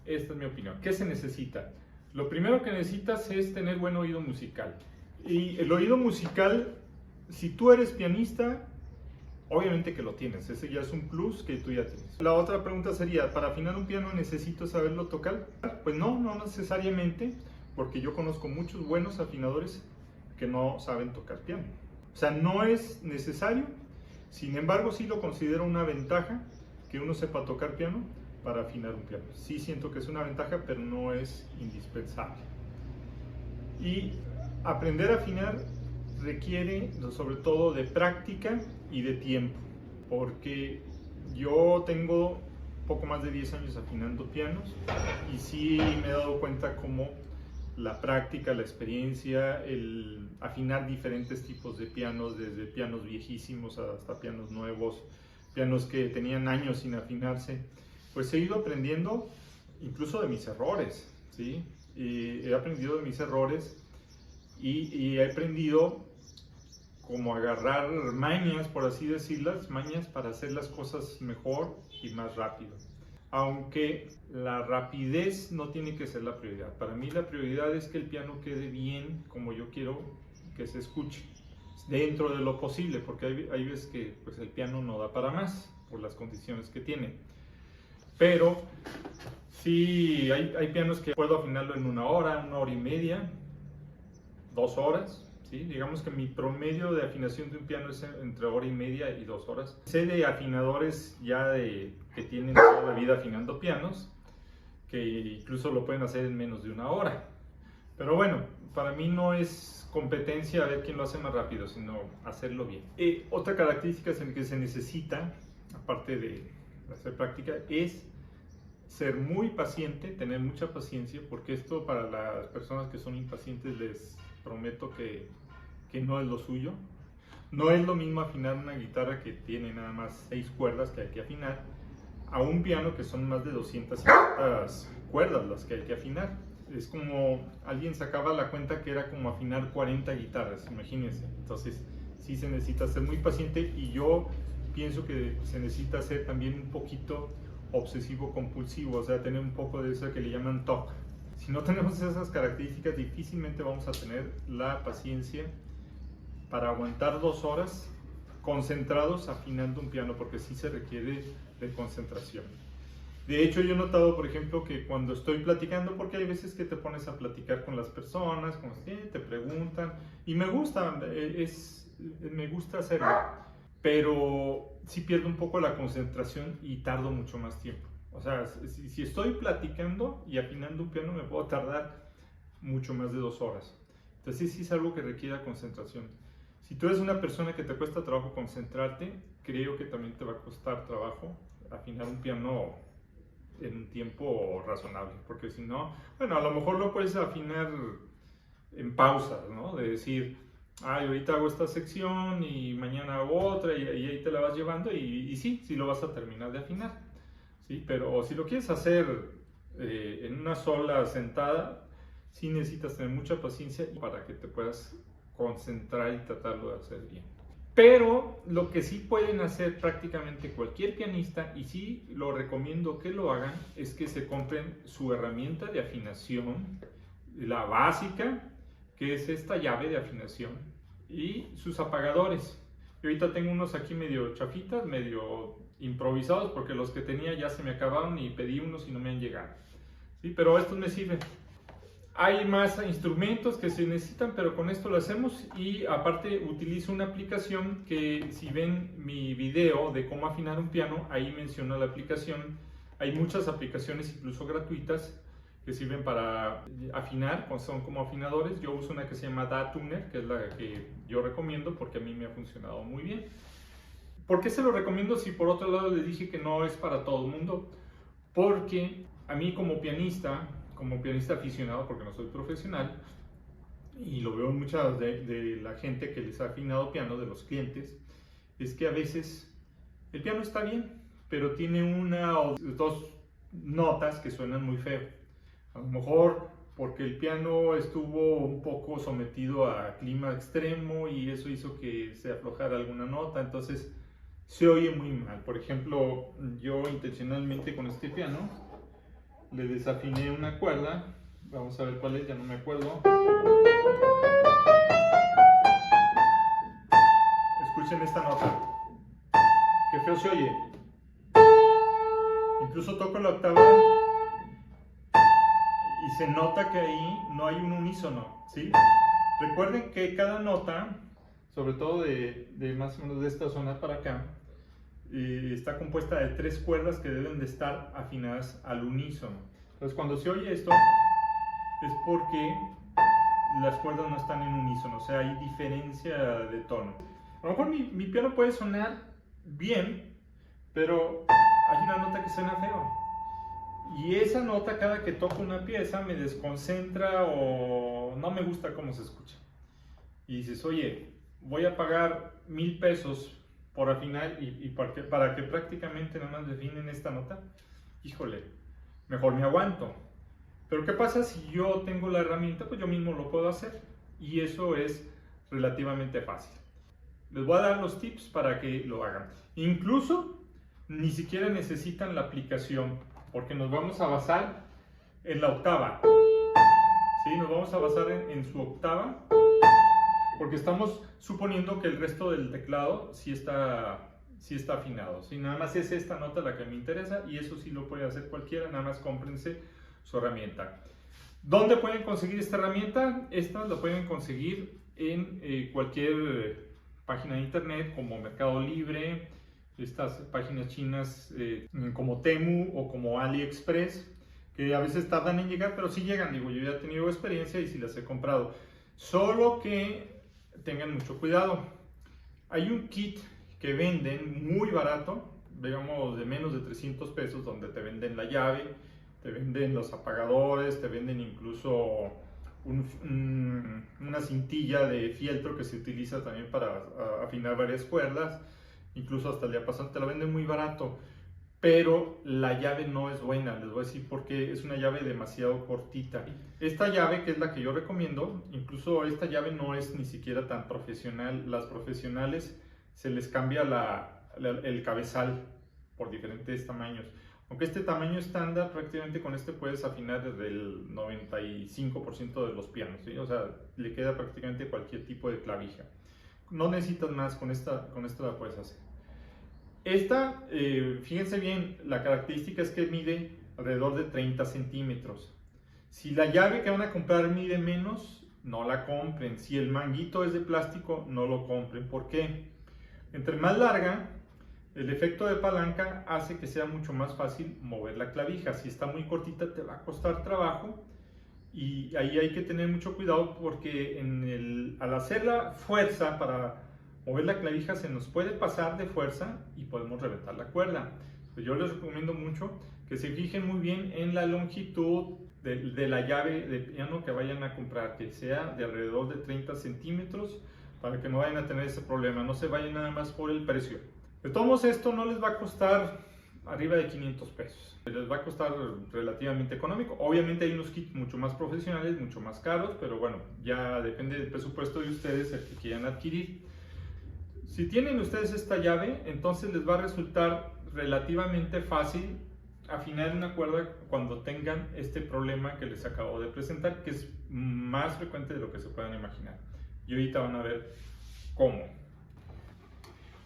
esta es mi opinión. ¿Qué se necesita? Lo primero que necesitas es tener buen oído musical. Y el oído musical, si tú eres pianista, obviamente que lo tienes. Ese ya es un plus que tú ya tienes. La otra pregunta sería, ¿para afinar un piano necesito saberlo tocar? Pues no, no necesariamente, porque yo conozco muchos buenos afinadores que no saben tocar piano. O sea, no es necesario. Sin embargo, sí lo considero una ventaja que uno sepa tocar piano para afinar un piano. Sí siento que es una ventaja, pero no es indispensable. Y aprender a afinar requiere sobre todo de práctica y de tiempo, porque yo tengo poco más de 10 años afinando pianos y sí me he dado cuenta cómo la práctica, la experiencia, el afinar diferentes tipos de pianos, desde pianos viejísimos hasta pianos nuevos, pianos que tenían años sin afinarse, pues he ido aprendiendo incluso de mis errores, ¿sí? Y he aprendido de mis errores y he aprendido como agarrar mañas, por así decirlas, mañas para hacer las cosas mejor y más rápido. Aunque la rapidez no tiene que ser la prioridad. Para mí la prioridad es que el piano quede bien como yo quiero que se escuche, dentro de lo posible, porque hay veces que pues, el piano no da para más por las condiciones que tiene. Pero sí, hay pianos que puedo afinarlo en 1 hora y media, 2 horas. ¿Sí? Digamos que mi promedio de afinación de un piano es entre 1 hora y media y 2 horas. Sé de afinadores ya que tienen toda la vida afinando pianos, que incluso lo pueden hacer en menos de 1 hora. Pero bueno, para mí no es competencia a ver quién lo hace más rápido, sino hacerlo bien. Otra característica que se necesita, aparte de hacer práctica, es ser muy paciente, tener mucha paciencia, porque esto para las personas que son impacientes les prometo que no es lo suyo. No es lo mismo afinar una guitarra que tiene nada más 6 cuerdas que hay que afinar, a un piano que son más de 250 cuerdas las que hay que afinar. Es como, alguien sacaba la cuenta que era como afinar 40 guitarras, imagínense. Entonces sí se necesita ser muy paciente y yo pienso que se necesita ser también un poquito obsesivo compulsivo, o sea, tener un poco de eso que le llaman TOC. Si no tenemos esas características, difícilmente vamos a tener la paciencia para aguantar 2 horas concentrados afinando un piano, porque sí se requiere de concentración. De hecho, yo he notado, por ejemplo, que cuando estoy platicando, porque hay veces que te pones a platicar con las personas, como si te preguntan, y me gusta hacerlo, pero sí pierdo un poco la concentración y tardo mucho más tiempo. O sea, si estoy platicando y afinando un piano, me puedo tardar mucho más de 2 horas. Entonces sí es algo que requiere concentración. Si tú eres una persona que te cuesta trabajo concentrarte, creo que también te va a costar trabajo afinar un piano en un tiempo razonable, porque si no, bueno, a lo mejor lo puedes afinar en pausas, ¿no? De decir, ay, ahorita hago esta sección y mañana hago otra y ahí te la vas llevando y sí lo vas a terminar de afinar, ¿sí? Pero si lo quieres hacer en una sola sentada, sí necesitas tener mucha paciencia para que te puedas concentrar y tratarlo de hacer bien. Pero lo que sí pueden hacer prácticamente cualquier pianista, y sí lo recomiendo que lo hagan, es que se compren su herramienta de afinación, la básica, que es esta llave de afinación, y sus apagadores. Yo ahorita tengo unos aquí medio chafitas, medio improvisados, porque los que tenía ya se me acabaron y pedí unos y no me han llegado. ¿Sí? Pero estos me sirven. Hay más instrumentos que se necesitan, pero con esto lo hacemos, y aparte utilizo una aplicación que, si ven mi video de cómo afinar un piano, ahí menciono la aplicación. Hay muchas aplicaciones, incluso gratuitas, que sirven para afinar, son como afinadores. Yo uso una que se llama DATuner, que es la que yo recomiendo porque a mí me ha funcionado muy bien. ¿Por qué se lo recomiendo si por otro lado les dije que no es para todo el mundo? Porque a mí como pianista aficionado, porque no soy profesional, y lo veo en mucha de la gente que les ha afinado piano, de los clientes, es que a veces el piano está bien, pero tiene una o dos notas que suenan muy feo. A lo mejor porque el piano estuvo un poco sometido a clima extremo y eso hizo que se aflojara alguna nota, entonces se oye muy mal. Por ejemplo, yo intencionalmente con este piano le desafiné una cuerda. Vamos a ver cuál es, ya no me acuerdo. Escuchen esta nota. Qué feo se oye. Incluso toco la octava y se nota que ahí no hay un unísono, ¿sí? Recuerden que cada nota, sobre todo de más o menos de esta zona para acá, está compuesta de 3 cuerdas que deben de estar afinadas al unísono. Entonces cuando se oye esto es porque las cuerdas no están en unísono, o sea, hay diferencia de tono. A lo mejor mi piano puede sonar bien, pero hay una nota que suena feo. Y esa nota, cada que toco una pieza, me desconcentra o no me gusta cómo se escucha. Y dices, oye, voy a pagar 1000 pesos por afinar y para que prácticamente nada más definen esta nota. Híjole, mejor me aguanto. Pero ¿qué pasa si yo tengo la herramienta? Pues yo mismo lo puedo hacer. Y eso es relativamente fácil. Les voy a dar los tips para que lo hagan. Incluso ni siquiera necesitan la aplicación, porque nos vamos a basar en la octava. ¿Sí? Nos vamos a basar en su octava, porque estamos suponiendo que el resto del teclado sí está afinado. ¿Sí? Nada más es esta nota la que me interesa, y eso sí lo puede hacer cualquiera, nada más cómprense su herramienta. ¿Dónde pueden conseguir esta herramienta? Esta la pueden conseguir en cualquier página de internet como Mercado Libre, estas páginas chinas como Temu o como AliExpress, que a veces tardan en llegar, pero sí llegan. Digo, yo ya he tenido experiencia y sí las he comprado. Solo que tengan mucho cuidado. Hay un kit que venden muy barato, digamos de menos de 300 pesos, donde te venden la llave, te venden los apagadores, te venden incluso una cintilla de fieltro que se utiliza también para afinar varias cuerdas. Incluso hasta el diapasón te la venden muy barato, pero la llave no es buena. Les voy a decir por qué. Es una llave demasiado cortita. Esta llave, que es la que yo recomiendo, incluso esta llave no es ni siquiera tan profesional. Las profesionales se les cambia el cabezal por diferentes tamaños. Aunque este tamaño estándar, prácticamente con este puedes afinar desde el 95% de los pianos, ¿sí? O sea, le queda prácticamente cualquier tipo de clavija. No necesitas más, con esta la puedes hacer. Esta, fíjense bien, la característica es que mide alrededor de 30 centímetros. Si la llave que van a comprar mide menos, no la compren. Si el manguito es de plástico, no lo compren. ¿Por qué? Entre más larga, el efecto de palanca hace que sea mucho más fácil mover la clavija. Si está muy cortita, te va a costar trabajo. Y ahí hay que tener mucho cuidado, porque al hacer la fuerza para mover la clavija se nos puede pasar de fuerza y podemos reventar la cuerda. Pues yo les recomiendo mucho que se fijen muy bien en la longitud de la llave de piano que vayan a comprar, que sea de alrededor de 30 centímetros, para que no vayan a tener ese problema. No se vayan nada más por el precio. De todos modos, esto no les va a costar arriba de 500 pesos. Les va a costar relativamente económico. Obviamente hay unos kits mucho más profesionales, mucho más caros, pero bueno, ya depende del presupuesto de ustedes el que quieran adquirir. Si tienen ustedes esta llave, entonces les va a resultar relativamente fácil afinar una cuerda cuando tengan este problema que les acabo de presentar, que es más frecuente de lo que se puedan imaginar. Y ahorita van a ver cómo.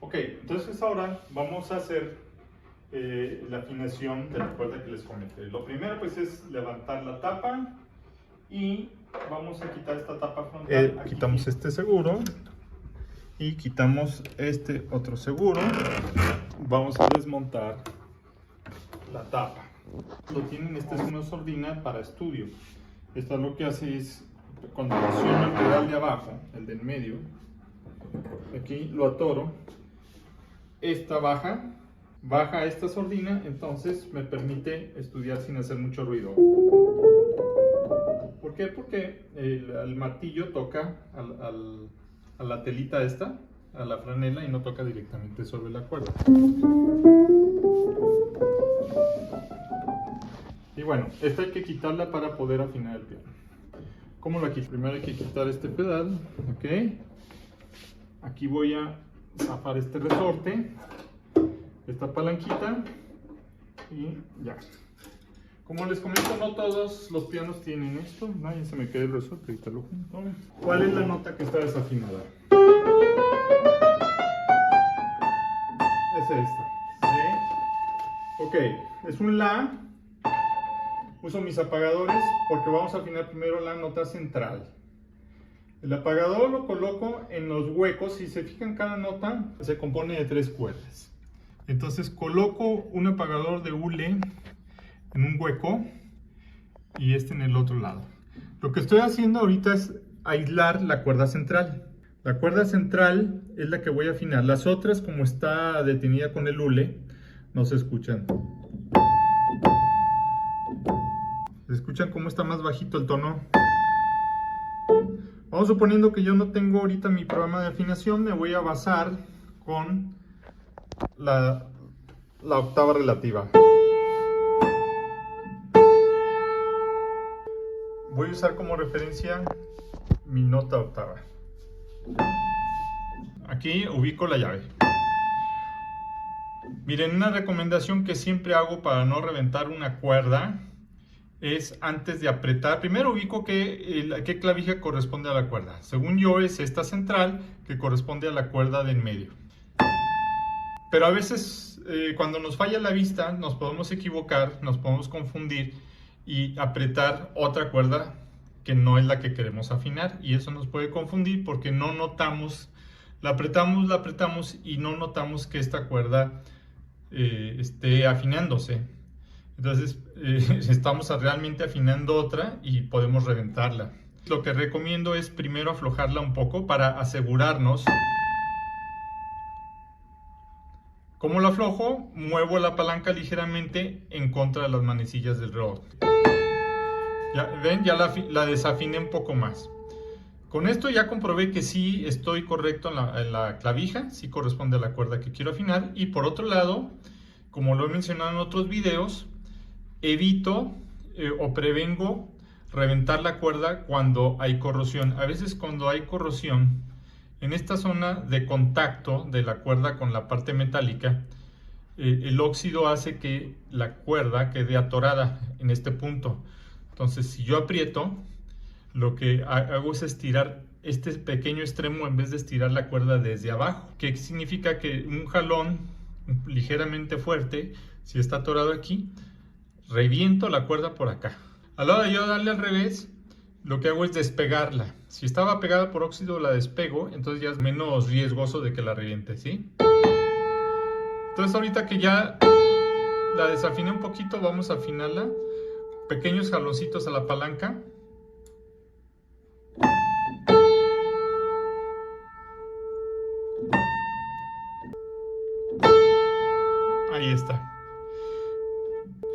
Ok, entonces ahora vamos a hacer la afinación de la cuerda que les comenté. Lo primero pues es levantar la tapa y vamos a quitar esta tapa frontal. Quitamos este seguro y quitamos este otro seguro. Vamos a desmontar la tapa. Lo tienen, esta es una sordina para estudio. Esta lo que hace es, cuando presiono el pedal de abajo, el del medio, aquí lo atoro, esta baja esta sordina, entonces me permite estudiar sin hacer mucho ruido. ¿Por qué? Porque el martillo toca a la telita esta, a la franela, y no toca directamente sobre la cuerda. Y bueno, esta hay que quitarla para poder afinar el piano. ¿Cómo la quito? Primero hay que quitar este pedal, ¿ok? Aquí voy a zafar este resorte, esta palanquita, y ya. Como les comento, no todos los pianos tienen esto. Ay, se me queda el resorte, ahorita lo junto. ¿Cuál es la nota que está desafinada? Es esta. ¿Sí? Ok, es un La. Uso mis apagadores porque vamos a afinar primero la nota central. El apagador lo coloco en los huecos. Si se fijan, cada nota se compone de 3 cuerdas. Entonces coloco un apagador de hule en un hueco y este en el otro lado. Lo que estoy haciendo ahorita es aislar la cuerda central. La cuerda central es la que voy a afinar. Las otras, como está detenida con el hule, no se escuchan. ¿Se escuchan cómo está más bajito el tono? Vamos suponiendo que yo no tengo ahorita mi programa de afinación, me voy a basar con la octava relativa. Voy a usar como referencia mi nota octava. Aquí ubico la llave. Miren, una recomendación que siempre hago para no reventar una cuerda es antes de apretar, primero ubico qué clavija corresponde a la cuerda. Según yo es esta central que corresponde a la cuerda de en medio. Pero a veces cuando nos falla la vista nos podemos equivocar, nos podemos confundir y apretar otra cuerda que no es la que queremos afinar, y eso nos puede confundir porque no notamos, la apretamos y no notamos que esta cuerda esté afinándose. Entonces estamos realmente afinando otra y podemos reventarla. Lo que recomiendo es primero aflojarla un poco para asegurarnos. ¿Cómo lo aflojo? Muevo la palanca ligeramente en contra de las manecillas del reloj. Ya ven, ya la desafiné un poco más. Con esto ya comprobé que sí estoy correcto en la clavija, sí corresponde a la cuerda que quiero afinar. Y por otro lado, como lo he mencionado en otros videos, evito o prevengo reventar la cuerda cuando hay corrosión. A veces cuando hay corrosión, en esta zona de contacto de la cuerda con la parte metálica, el óxido hace que la cuerda quede atorada en este punto. Entonces, si yo aprieto, lo que hago es estirar este pequeño extremo en vez de estirar la cuerda desde abajo. Que significa que un jalón ligeramente fuerte, si está atorado aquí, reviento la cuerda por acá. A la hora de yo darle al revés, lo que hago es despegarla. Si estaba pegada por óxido, la despego, entonces ya es menos riesgoso de que la reviente, ¿sí? Entonces ahorita que ya la desafiné un poquito, vamos a afinarla. Pequeños jaloncitos a la palanca. Ahí está.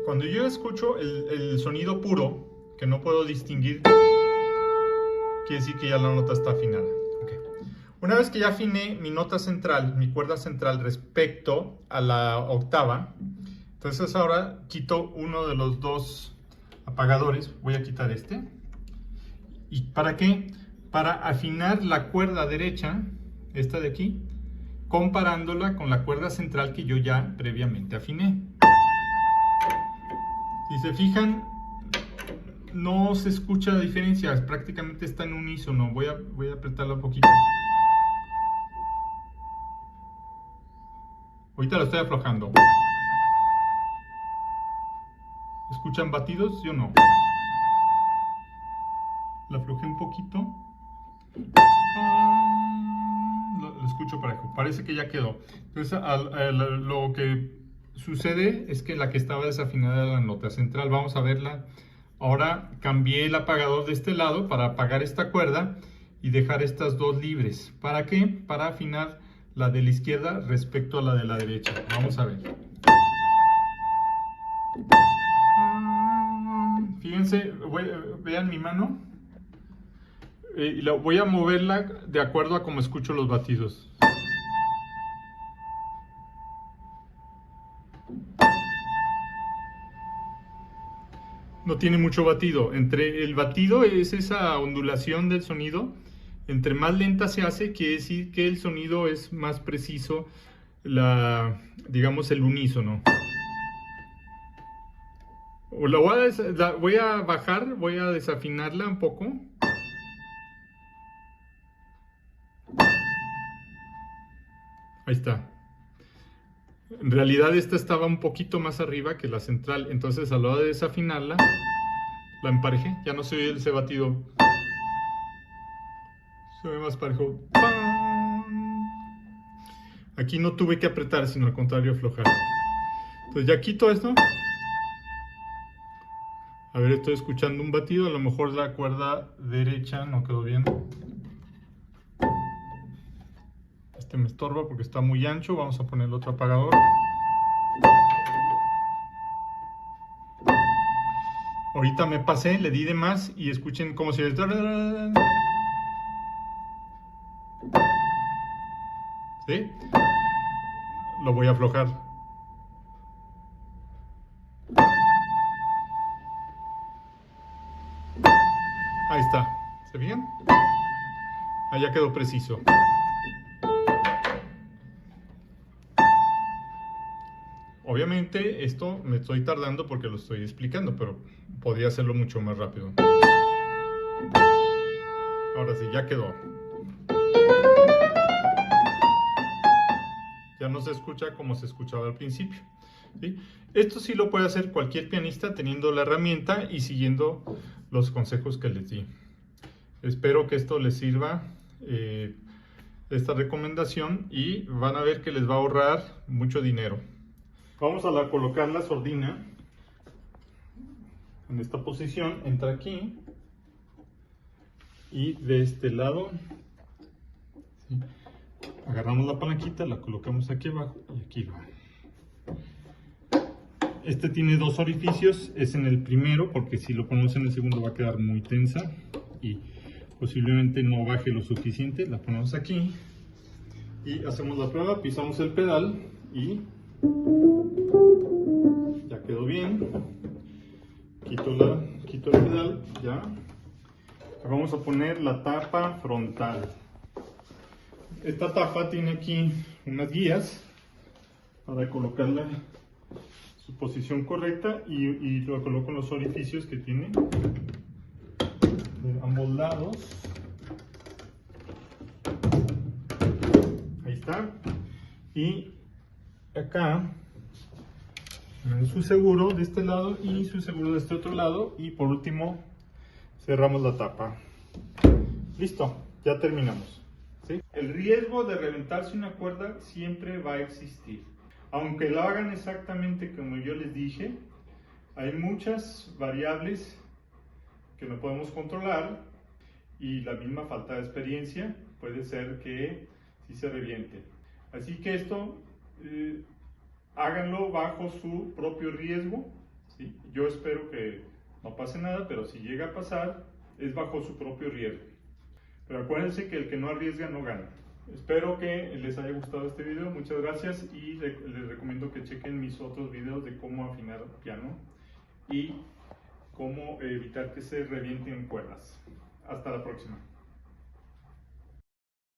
Cuando yo escucho el sonido puro, que no puedo distinguir, quiere decir que ya la nota está afinada. Okay. Una vez que ya afiné mi nota central, mi cuerda central respecto a la octava, entonces ahora quito uno de los dos apagadores. Voy a quitar este. ¿Y para qué? Para afinar la cuerda derecha, esta de aquí, comparándola con la cuerda central que yo ya previamente afiné. Si se fijan, no se escucha diferencia, prácticamente está en unísono. Voy a apretarla un poquito. Ahorita la estoy aflojando. ¿Escuchan batidos? Yo no. La aflojé un poquito. Lo escucho parejo. Parece que ya quedó. Entonces, lo que sucede es que la que estaba desafinada era la nota central. Vamos a verla. Ahora cambié el apagador de este lado para apagar esta cuerda y dejar estas dos libres. ¿Para qué? Para afinar la de la izquierda respecto a la de la derecha. Vamos a ver. Fíjense, vean mi mano. Y voy a moverla de acuerdo a cómo escucho los batidos. No tiene mucho batido. Entre el batido es esa ondulación del sonido. Entre más lenta se hace, quiere decir que el sonido es más preciso, digamos el unísono. Voy a bajar, voy a desafinarla un poco. Ahí está. En realidad esta estaba un poquito más arriba que la central, entonces a la hora de desafinarla, la emparejé. Ya no se oye ese batido. Se ve más parejo. ¡Pam! Aquí no tuve que apretar, sino al contrario aflojar. Entonces ya quito esto. A ver, estoy escuchando un batido. A lo mejor la cuerda derecha no quedó bien. Este me estorba porque está muy ancho. Vamos a poner el otro apagador. Ahorita me pasé, le di de más y escuchen como si... ¿Sí? Lo voy a aflojar. Ahí está. ¿Se fijan? Ahí ya quedó preciso. Obviamente esto me estoy tardando porque lo estoy explicando, pero podría hacerlo mucho más rápido. Ahora sí, ya quedó. Ya no se escucha como se escuchaba al principio, ¿sí? Esto sí lo puede hacer cualquier pianista teniendo la herramienta y siguiendo los consejos que les di. Espero que esto les sirva, esta recomendación, y van a ver que les va a ahorrar mucho dinero. Vamos a colocar la sordina en esta posición. Entra aquí y de este lado, ¿sí? Agarramos la palanquita, la colocamos aquí abajo y aquí va. Este tiene dos orificios, es en el primero porque si lo ponemos en el segundo va a quedar muy tensa y posiblemente no baje lo suficiente. La ponemos aquí y hacemos la prueba, pisamos el pedal y ya quedó bien. Quito el pedal, ya. Vamos a poner la tapa frontal. Esta tapa tiene aquí unas guías para colocarla en su posición correcta y lo coloco en los orificios que tiene de ambos lados. Ahí está. Y acá su seguro de este lado y su seguro de este otro lado, y por último cerramos la tapa. Listo, ya terminamos. ¿Sí? El riesgo de reventarse una cuerda siempre va a existir. Aunque lo hagan exactamente como yo les dije, hay muchas variables que no podemos controlar y la misma falta de experiencia puede ser que sí se reviente. Así que esto háganlo bajo su propio riesgo, ¿sí? Yo espero que no pase nada, pero si llega a pasar, es bajo su propio riesgo. Pero acuérdense que el que no arriesga no gana. Espero que les haya gustado este video, muchas gracias, y les recomiendo que chequen mis otros videos de cómo afinar piano y cómo evitar que se revienten cuerdas. Hasta la próxima.